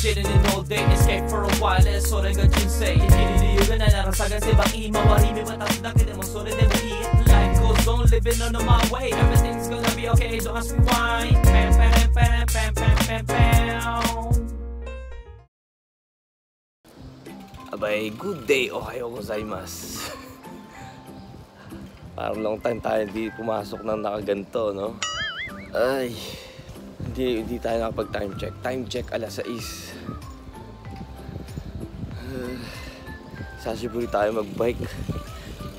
sitting in all day, escape for a while, so they got you say. Hindi na narasagan si baki, mawarimi matapos na mo, so they will eat. Life goes on, living on my way, everything's gonna be okay, don't ask me why. Pam, pam, pam, pam, pam, pam, pam. Abay, good day, ohayo gozaimasu. Parang long time tayo hindi pumasok ng nakaganto, no? Ay, hindi tayo nakapag-time check. Time check alas 6. Sasiburi tayo mag-bike.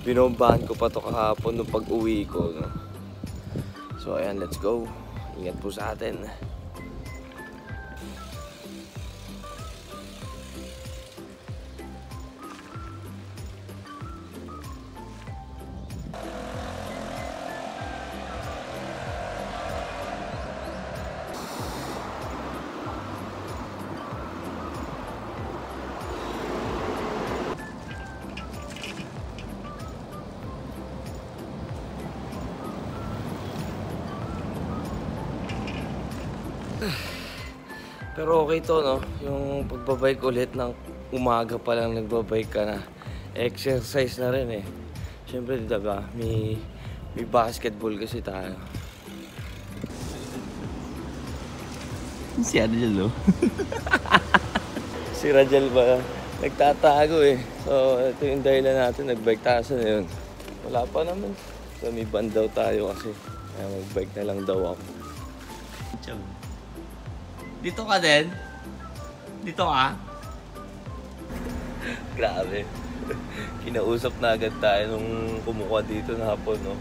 Binombahan ko pa to kahapon nung pag-uwi ko, no? So, ayan, let's go. Ingat po sa atin. Pero okay to, no? Yung pagbabike ulit ng umaga pa lang nagbabike ka na. Exercise na rin eh. Siyempre, diba? May basketball kasi tayo. Si Rajal, no? Si Rajal ba? Nagtatago eh. So, ito yung dahilan natin. Nagbike tayo sa na yun. Wala pa naman. So, may band daw tayo kasi. Kaya magbike na lang daw ako. Ciao. Dito ka din? Dito ka? Grabe. Kinausap na agad tayo nung kumukuha dito na hapon, no?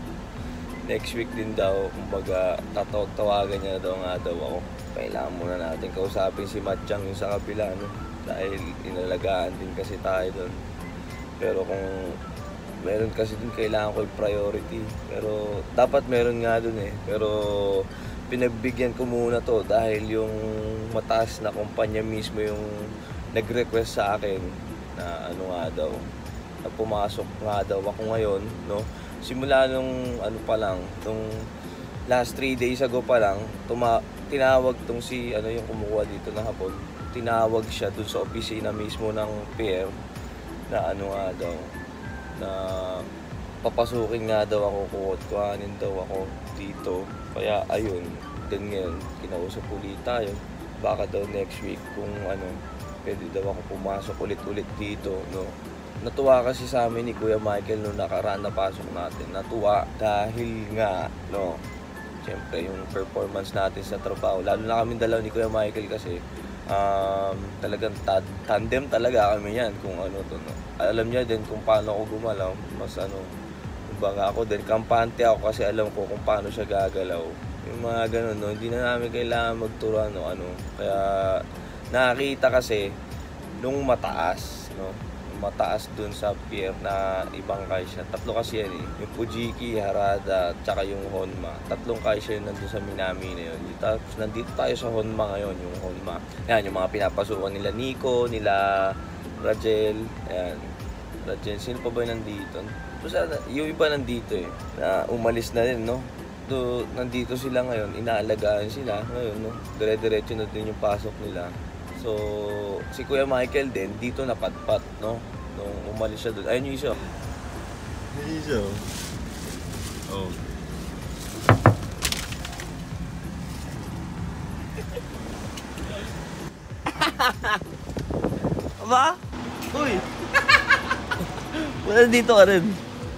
Next week din daw, kumbaga, tatawag-tawagan niya daw nga daw ako. Kailangan muna natin kausapin si Matchang yung sa kabila, no? Dahil inalagaan din kasi tayo doon. Pero kung meron kasi dun, kailangan ko yung priority. Pero dapat meron nga dun eh. Pero pinagbigyan ko muna to dahil yung mataas na kumpanya mismo yung nag-request sa akin na ano nga daw, na pumasok nga daw ako ngayon, no? Simula nung ano pa lang, nung last 3 days ago pa lang, tinawag tong si ano yung kumukuha dito na hapon, tinawag siya dun sa opisina mismo ng PR na ano nga daw, na papasukin nga daw ako, kuhanin daw ako dito. Kaya ayun, then ngayon, kinausap ulit tayo. Baka daw next week kung ano, pwede daw ako pumasok ulit-ulit dito, no? Natuwa kasi sa amin ni Kuya Michael nung nakaraan na pasok natin. Natuwa dahil nga, no, siyempre yung performance natin sa trabaho. Lalo na kami dalaw ni Kuya Michael kasi talagang tandem talaga kami yan kung ano to, no? Alam niya din kung paano ako gumalaw, mas ano, baga ako din, kampante ako kasi alam ko kung paano siya gagalaw. Yung mga ganun, no? Hindi na namin kailangan magturuan, no? Ano. Kaya nakakita kasi nung mataas, no? Mataas dun sa pier na ibang kaisya. Tatlo kasi yan eh. Yung Fujiki, Harada, tsaka yung Honma. Tatlong kaisya yun nandun sa Minami na yun. Tapos nandito tayo sa Honma ngayon, yung Honma. Yan, yung mga pinapasukan nila Nico, nila Rajel, ayan. Rajel, sino pa ba nandito? Basta yung iba nandito eh, na umalis na rin, no? Nandito sila ngayon, inaalagaan sila ngayon, no? Dire-diretso na din yung pasok nila. So, si Kuya Michael din, dito napatpat, no? Nung umalis siya doon. Ayun yung isa. Yung isa. Oh. Aba? Uy! Wala dito ka rin.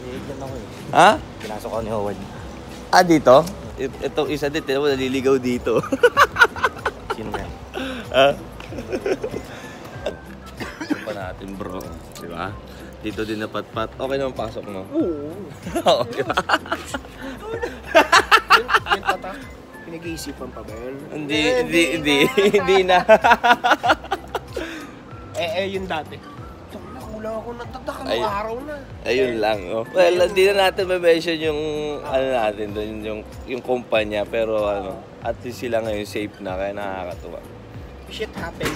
Iignan ako eh. Ha? Pinasok ako ni Howard. Ah, dito? Itong isa din, tinan mo, naliligaw dito. Sino yan? Ha? Ito pa natin, bro. Diba? Dito din napatpat. Okay naman pasok mo? Oo. Okay ba? Yung tatak, pinag-iisipan pa ba yun? Hindi na. Yun dati. Wala ako natatak, anong araw na. Ayun lang, oh. Well, hindi na natin ma-mention yung ano natin doon, yung kumpanya, pero ano, at least sila ngayon safe na, kaya nakakatuwa. Shit happened.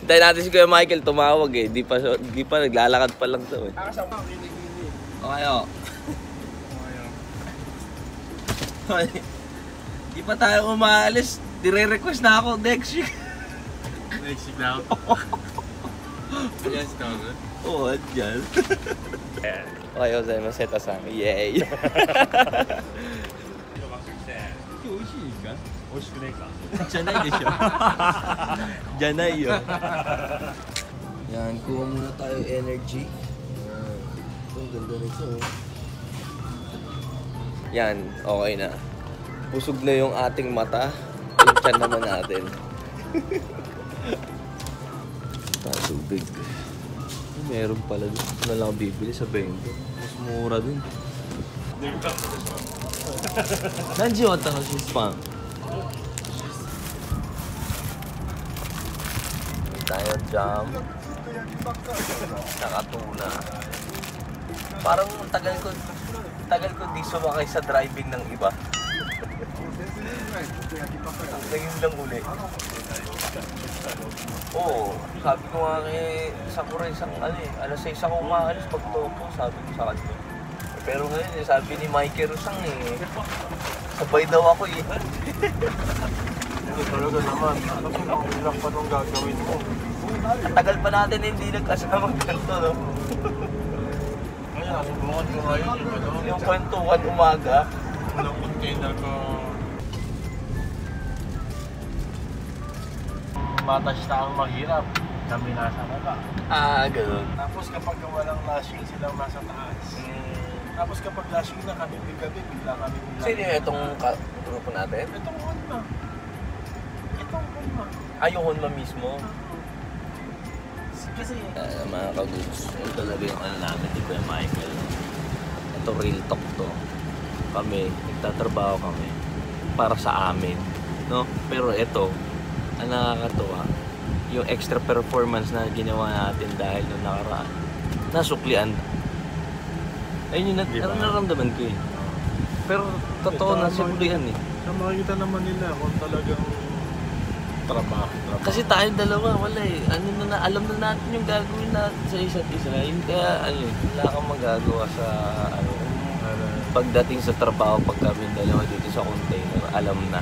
Hintayin natin si Kuya Michael tumawag eh. Di pa naglalakad pa lang to eh. Nakasama ako yung Okay, oh. Di pa tayo umaalis. Dire-request na ako next week. Naisig na ako. Ayan si Kama. Oo, dyan. Okay, Jose, maseta-san. Yay! 美味しいか美味しくねえか じゃないでしょ。じゃないよ。Yan, kuha muna tayo energy. Ang ganda nito. Yan, okay na. Busog na yung ating mata. Yung tiyan naman natin. Tayo tubig. Meron pala doon. Ito na lang ako bibili sa bengko. Mas mura din. Nanji wata no shispan. Tayo jam. Nakatuna. Parang tagal ko di sumakay sa driving ng iba. Ngayon lang uli. Oo, sabi ko nga kay Sakura isang alas 6 ako umaalis pag topo, sabi ko sa kanya. Pero ngayon, sabi ni Mikey Rusang sabay daw ako Talaga naman, ilang pa nung gagawin mo. Tagal pa natin hindi nagkasama ganito, no? Kaya, subukan ko ngayon Yung kwentuhan umaga. Ng container ko. Matas na ang mahirap. Kami nasa baba. Ganun. Tapos kapag walang lashing silang nasa taas. Tapos kapag lashing na kami bigabi, bigla kami nila. Sino yung itong grupo natin? Itong Honma. Itong Honma. Yung Honma mismo. Kasi Mga kaguts, yun talaga yung namin ni Kuya Michael. Ito real talk to. Kami, nagtatrabaho kami para sa amin, no? Pero ito, ang nakakatuwa, yung extra performance na ginawa natin dahil nung nakaraan, nasuklian. Ayun yung nararamdaman ko eh. Pero totoo na suklian eh. makikita naman nila kung talagang trabaho. Kasi tayo dalawa, wala eh. Alam na natin yung gagawin natin sa isa't isa. Yun kaya, wala kang magagawa sa, pagdating sa trabaho, pag kami dalawa dito sa container, alam na.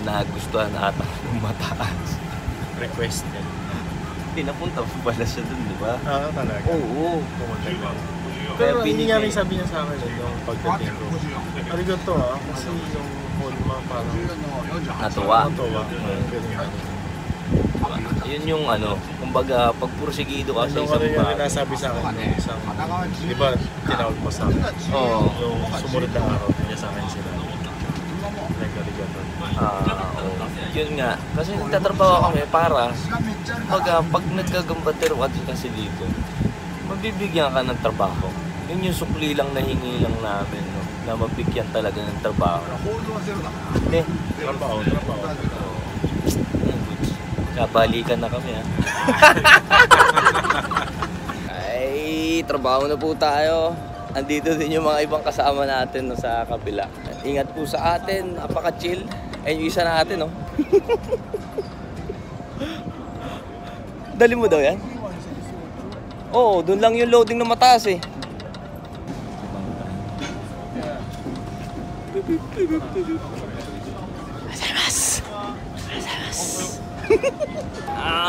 Nagustuhan ata ng mataas. Requested. Pinapunta pa pala siya dun, di ba? Talaga? Oo. Pero hindi nga rin sabi niya sa akin yung pagdating ko. Arigato kasi yung Honma parang Natuwa. Natuwa. Yun yung kumbaga pagpursigido ka sa isang bagay. Ano yung nasabi sa akin ng isang, di ba tinawag mo sa akin? Oo. Yung sumunod na araw, niya sa akin sila. Nag-arigato. Yun nga. Kasi nagtatrabaho kami para pag nagkagambater kasi dito, mabibigyan ka ng trabaho. Yun yung sukli lang na hingi lang namin, no? Na mabigyan talaga ng trabaho. Trabaho. Kabalikan na kami, ha? Ay, trabaho na po tayo. Andito din yung mga ibang kasama natin, no, sa kabila. Ingat po sa atin, napaka-chill. Yung isa natin, no? Dali mo daw yan? Oo, doon lang yung loading na mataas eh.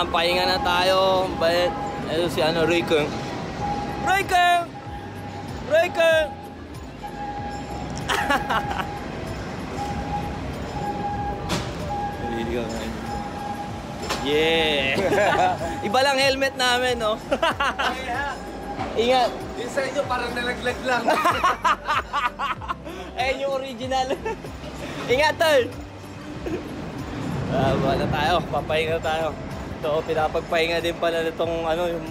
Pahinga na tayo. But, ito si Roykeng. Yeah! Iba lang helmet namin, no? Ingat! Yung sa inyo parang nalaglag lang. Ayun yung original. Ingat, tol! Wala tayo, papahinga tayo. Ito, pinapagpahinga din pala itong yung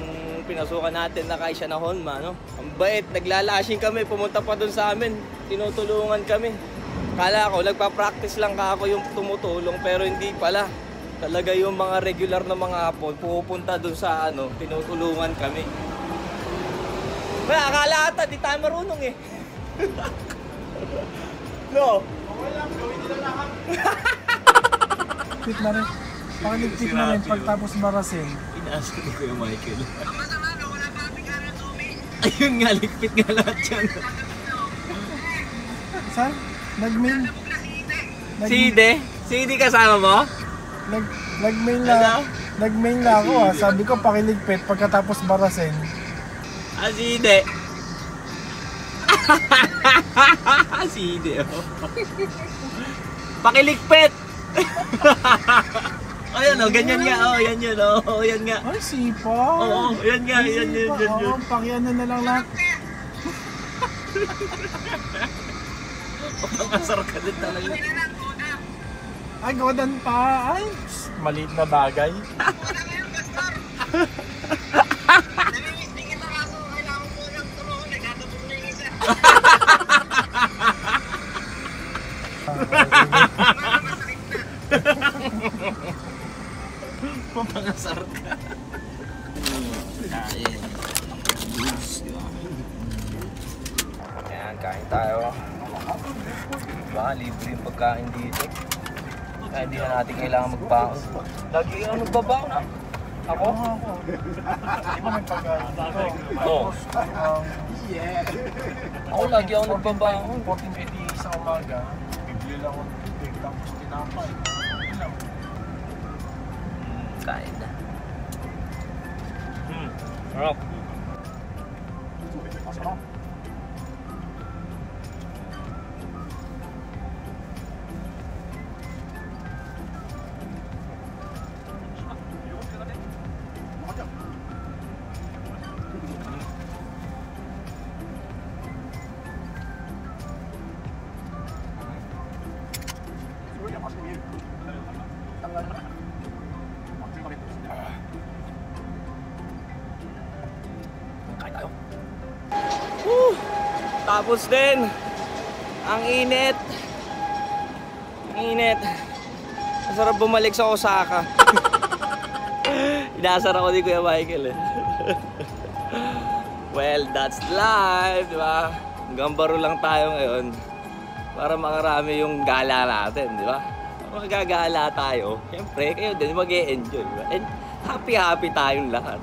pinasukan natin na kaisya na Honma, no? Ang bait, naglalashing kami, pumunta pa dun sa amin. Tinutulungan kami. Kala ko, nagpa-practice lang ako yung tumutulong, pero hindi pala. Talaga yung mga regular na mga hapon, pupunta dun sa tinutulungan kami. Akala ata, di tayo marunong eh. No? Okay lang, gawin nila lahat. Ligpit na rin. Pakiligpit na rin pagtapos marasin. Inaas ko ni Kuya Michael. Ayun nga, ligpit nga lahat yan. Saan? CD? CD kasama mo? Nag-mail na. Nag-mail na ako ah. Sabi ko pakiligpit pagkatapos barasin. Aside. Aside, oh. Pakiligpit! Ayan, oh, ganyan nga, oh, yan yun, oh, yan nga. Ay, sipa. Oo, yan nga, yan yun. Oo, pakiano na lang lahat. Pangasar ka din talaga. Ay, godan pa. Ay, maliit na bagay. Papangasar ka. Kain. Ayan, kain tayo. Diba, libre yung pagkain dito. Kaya hindi na natin kailangan magbaon. Lagi yung magbabaon ah. Ako? Di ba may pagkain dito? Oo. Ako lagi ako nagbabaon. 14:50 sa umaga, bibili lang ako ng tubig, tapos tinapay. Ilang? Kain na. Sarap. Masarap. Kain tayo. Tapos din. Ang init. Ang init. Masarap bumalik sa Osaka. Inasar ako ni Kuya Michael eh. Well, that's life, di ba? Hanggang baro lang tayo ngayon para makarami yung gala natin, di ba? Magagala tayo. Siyempre, kayo din mag-e-enjoy, di ba? And happy-happy tayong lahat.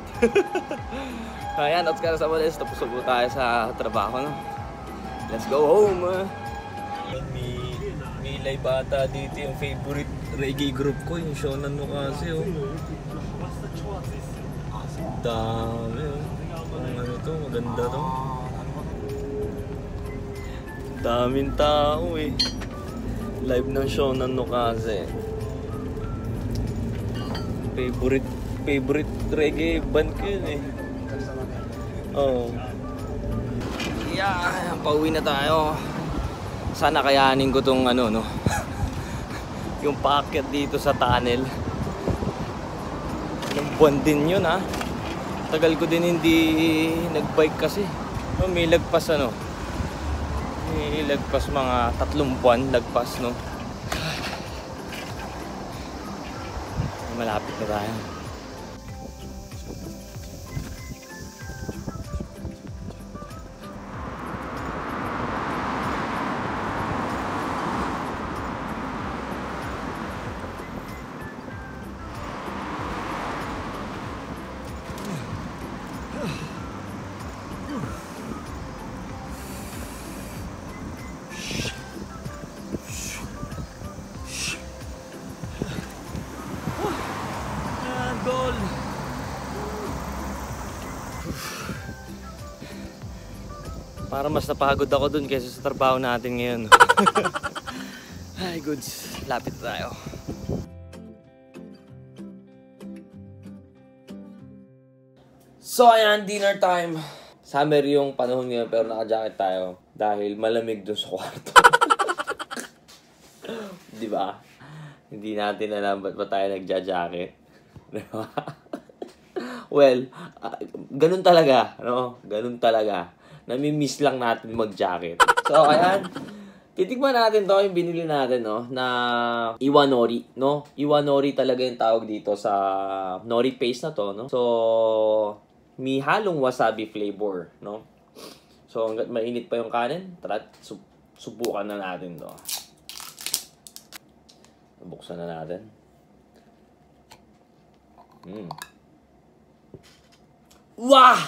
Ayan, at kaya sa malis, tapos po tayo sa trabaho, no? Let's go home! May live ata dito yung favorite reggae group ko, yung Shonan no kasi, oh. Dami, oh. Ang ano to, maganda to. Daming tao, eh. Live ng Shonan no kasi. Favorite reggae band ko yun, eh. Oo. Yeah, pauwi na tayo. Sana kayanin ko tong ano, no? Yung paakyat dito sa tunnel. Yung buwan din yun, ha? Tagal ko din hindi nagbike kasi. No, may lagpas ano. May lagpas mga 3 buwan lagpas, no? Malapit na tayo. Goal! Para mas napagod ako dun kaysa sa trabaho natin ngayon. Ay, goods. Lapit tayo. So, ayan, dinner time. Summer yung panahon ngayon pero naka-jacket tayo dahil malamig dun sa kwarto. Di ba? Hindi natin alam ba't ba tayo nagja-jacket. Well, ganun talaga, no? Ganun talaga. Nami-miss lang natin mag-jacket. So, ayan. Titigman natin to, yung binili natin, no? Na Iwanori, no? Iwanori talaga yung tawag dito sa nori paste na to, no? So, may halong wasabi flavor, no? So, hanggat mainit pa yung kanin, tara, subukan na natin to. Buksan na natin. Wah!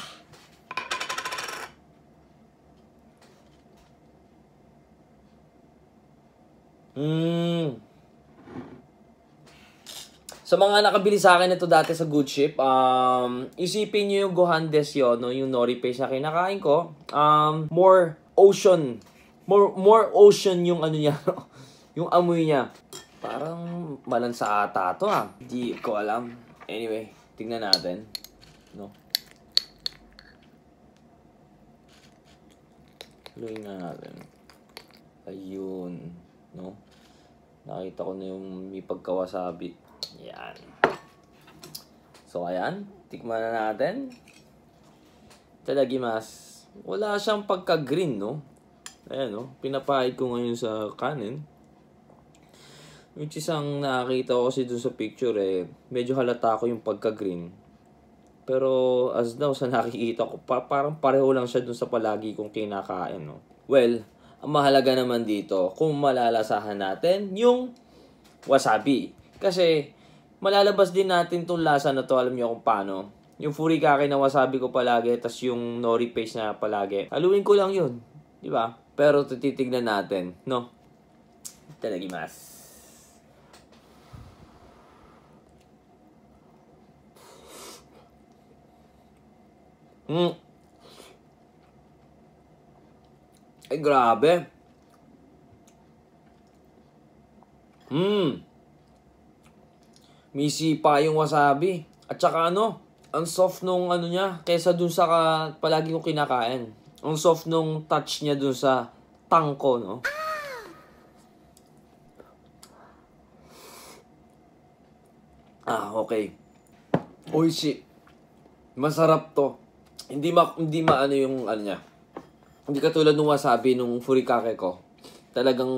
Sa mga nakabili sa akin ito dati sa Good Ship, isipin nyo yung Gohan Desyo, no? Yung nori paste na kinakain ko. More ocean yung ano niya, no? Yung amoy niya. Parang malansa ata to Hindi ko alam. Anyway, tingnan natin. No? Haluin na natin. Ayun. No? Nakita ko na yung may pagkawasabi. Yan. So, ayan. Tikman na natin. Itadakimasu. Wala siyang pagka-green, no? Ayan, no? Pinapahid ko ngayon sa kanin. Which is ang nakakita ko kasi dun sa picture medyo halata ko yung pagka-green. Pero as now sa nakikita ko, parang pareho lang siya dun sa palagi kong kinakain, no? Well, ang mahalaga naman dito, kung malalasahan natin yung wasabi. Kasi malalabas din natin tong lasa na to, alam niyo kung paano. Yung furikake na wasabi ko palagi, tas yung nori paste na palagi. Haluin ko lang yun, di ba? Pero titignan natin, no? Itadakimasu. Ay, grabe. Misi pa yung wasabi. At saka ang soft nung ano niya, kesa dun sa palagi kong kinakain. Ang soft nung touch niya dun sa tangko, no? Okay. Oishi. Masarap to. Hindi maano yung ano niya. Hindi katulad nung wasabi nung furikake ko. Talagang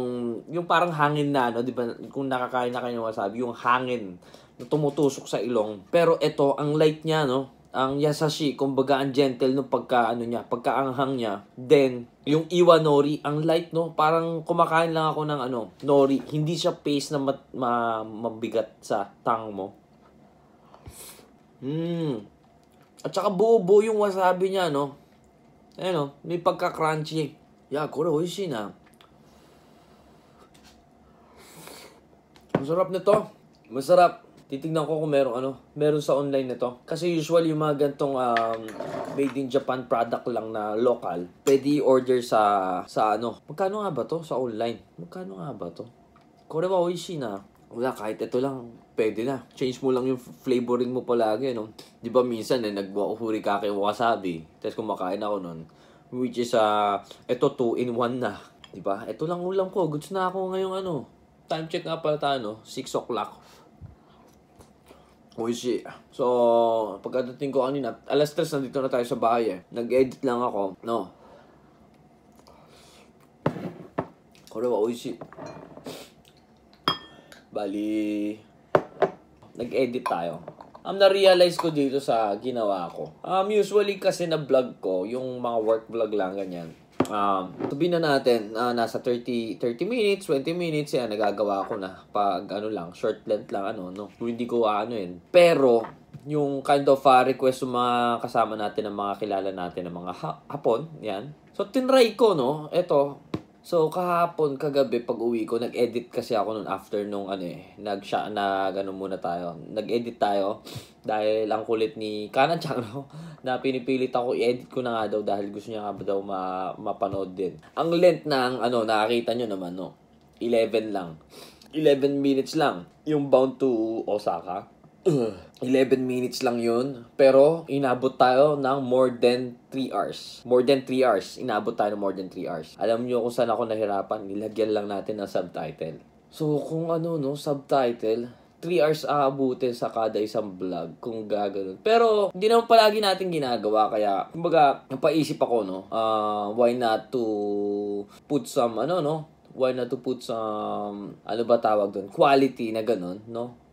yung parang hangin na, di ba? Kung nakakain na kayo ng wasabi, yung hangin na tumutusok sa ilong. Pero ito, ang light niya, no? Ang yasashi, kumbaga ang gentle no pagkaanghang niya. Then, yung iwa nori, ang light, no? Parang kumakain lang ako ng nori. Hindi siya paste na mabigat sa tang mo. At saka buo-buo yung wasabi niya, no? Ayan, may pagka-crunchy. Kore, oishi na. Masarap nito. Masarap. Titignan ko kung meron sa online nito. Kasi usually yung mga gantong made in Japan product lang na local, pwede order sa Magkano nga ba to sa online? Magkano nga ba to? Kore wa oishi na. Wala, kahit ito lang, pwede na. Change mo lang yung flavoring mo palagi, no? Di ba minsan, nag-furikake wasabi. Tapos kumakain ako nun. Which is, ito 2-in-1 na. Di ba? Ito lang ulam ko. Goods na ako ngayong time check nga pala tayo, 6 o'clock. Oishi. So, pagkadating ko kanina, 3:00 nandito na tayo sa bahay Nag-edit lang ako, no? Kore wa oishi. Bali, nag-edit tayo. Na-realize ko dito sa ginawa ko. Usually kasi na vlog ko, yung mga work vlog lang, ganyan. Sabihin na natin, nasa 30 minutes, 20 minutes, nagagawa ko na. Pag lang, short length lang, hindi ko Pero, yung kind of request ng mga kasama natin, ng mga kilala natin, ng mga hapon, yan. So, tinry ko, no? Ito. So, kahapon, kagabi, pag uwi ko, nag-edit kasi ako noon after nung muna tayo. Nag-edit tayo dahil ang kulit ni Kanan-chan, na pinipilit ako i-edit ko na nga daw dahil gusto niya nga daw mapanood din. Ang length ng nakakita nyo naman, 11 lang. 11 minutes lang. Yung Bound to Osaka. 11 minutes lang yun. Pero, inabot tayo ng more than 3 hours. More than 3 hours. Inabot tayo ng more than 3 hours. Alam nyo kung saan ako nahirapan? Nilagyan lang natin ng subtitle. So, kung subtitle, 3 hours aabutin sa kada isang vlog kung gagawin. Pero, hindi naman palagi natin ginagawa. Kaya, kumbaga, napaisip ako, why not to put some, why not to put some, tawag doon? Quality na ganun,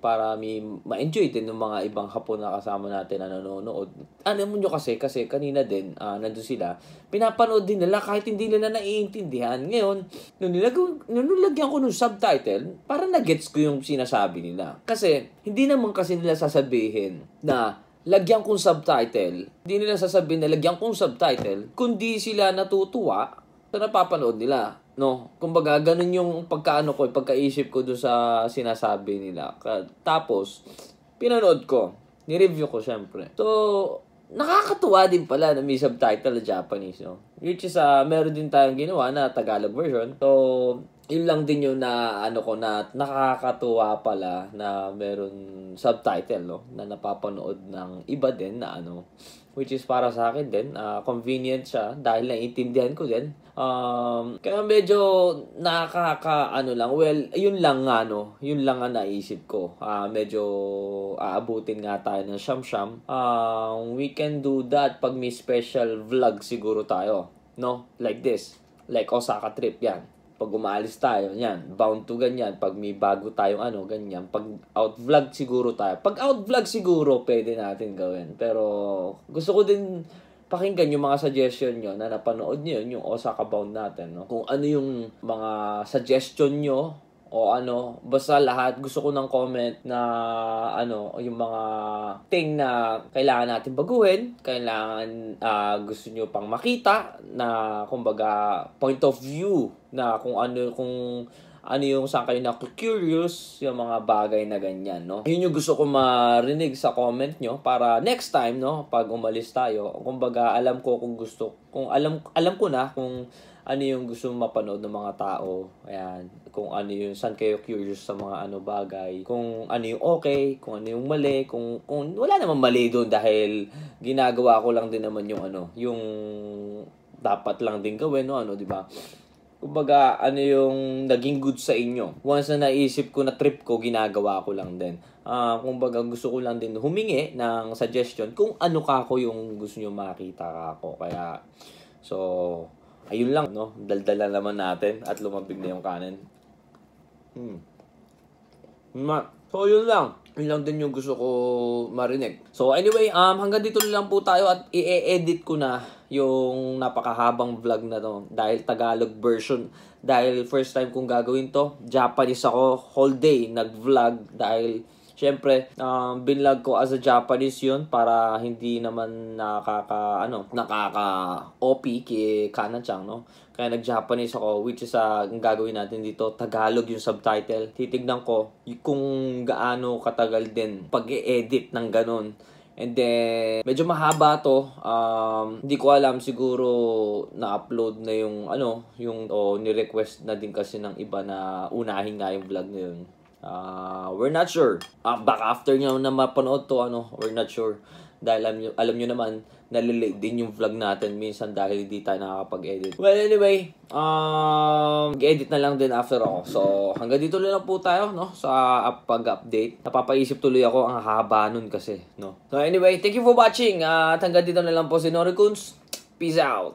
para ma-enjoy din ng mga ibang hapon na kasama natin na nanonood. Alam mo nyo kasi kanina din, nandun sila, pinapanood din nila kahit hindi nila naiintindihan. Ngayon, nung lagyan ko ng subtitle, para na-gets ko yung sinasabi nila. Kasi, hindi naman kasi nila sasabihin na lagyan kong subtitle. Hindi nila sasabihin na lagyan kong subtitle, kundi sila natutuwa ito napapanood nila. No? Kumbaga, ganun yung pagkaano ko, pagkaisip ko doon sa sinasabi nila. Tapos, pinanood ko. Ni-review ko, syempre. So, nakakatuwa din pala na may subtitle na Japanese, no? Which is, meron din tayong ginawa na Tagalog version. So, yun lang din yung na nakakatuwa pala na meron subtitle, no? Na napapanood ng iba din na which is para sa akin din, convenient siya dahil naiintindihan ko din. Kaya medyo lang, well, yun lang ang naisip ko. Medyo aabutin nga tayo ng siyam-siyam. We can do that pag may special vlog siguro tayo, no? Like this, like Osaka trip, yan. Pag umaalis tayo, yan, bound to ganyan. Pag may bago tayong ganyan. Pag out vlog siguro tayo. Pag out vlog siguro, pwede natin gawin. Pero, gusto ko din pakinggan yung mga suggestion nyo na napanood nyo yun, yung Osaka bound natin, no? Kung ano yung mga suggestion nyo, o basta lahat, gusto ko ng comment na, yung mga thing na kailangan natin baguhin, kailangan, gusto nyo pang makita, na, kumbaga, point of view, na kung ano yung saan kayo na-curious, yung mga bagay na ganyan, no? Yun yung gusto ko marinig sa comment nyo para next time, no, pag umalis tayo, kumbaga, alam ko alam ko na kung ano yung gusto mapanood ng mga tao. Ayan, kung ano yung saan kayo curious sa mga bagay, kung ano yung okay, kung ano yung mali, kung wala namang mali doon dahil ginagawa ko lang din naman yung yung dapat lang din gawin, no, di ba? Kumbaga, ano yung naging good sa inyo. Once na naisip ko na trip ko, ginagawa ko lang din. Kumbaga, gusto ko lang din humingi ng suggestion kung ano kako yung gusto nyo makita kako. Kaya, so, ayun lang, no? Daldala naman natin at lumabig na yung kanin. So, yun lang. Yun lang din yung gusto ko marinig. So, anyway, hanggang dito lang po tayo at i-edit ko na yung napakahabang vlog na to. Dahil Tagalog version. Dahil first time kong gagawin to. Japanese ako. Whole day nag-vlog. Dahil, syempre, binlog ko as a Japanese yun para hindi naman nakaka-OP kay Kana-chan, no? Kaya nag-Japanese ako, which is ang gagawin natin dito, Tagalog yung subtitle. Titignan ko kung gaano katagal din pag-i-edit ng ganun. And then, medyo mahaba to. Hindi ko alam, siguro na-upload na yung ni-request na din kasi ng iba na unahin nga yung vlog na yun. We're not sure. Baka after nyo na mapanood to, we're not sure. Dahil alam nyo naman, nalilate din yung vlog natin minsan dahil hindi tayo nakakapag-edit. Well, anyway, mag-edit na lang din after ako. So, hanggang dito lang po tayo, no? Sa pag-update. Napapaisip tuloy ako, ang haba nun kasi, no? So, anyway, thank you for watching. At hanggang dito na lang po si Norikuns. Peace out!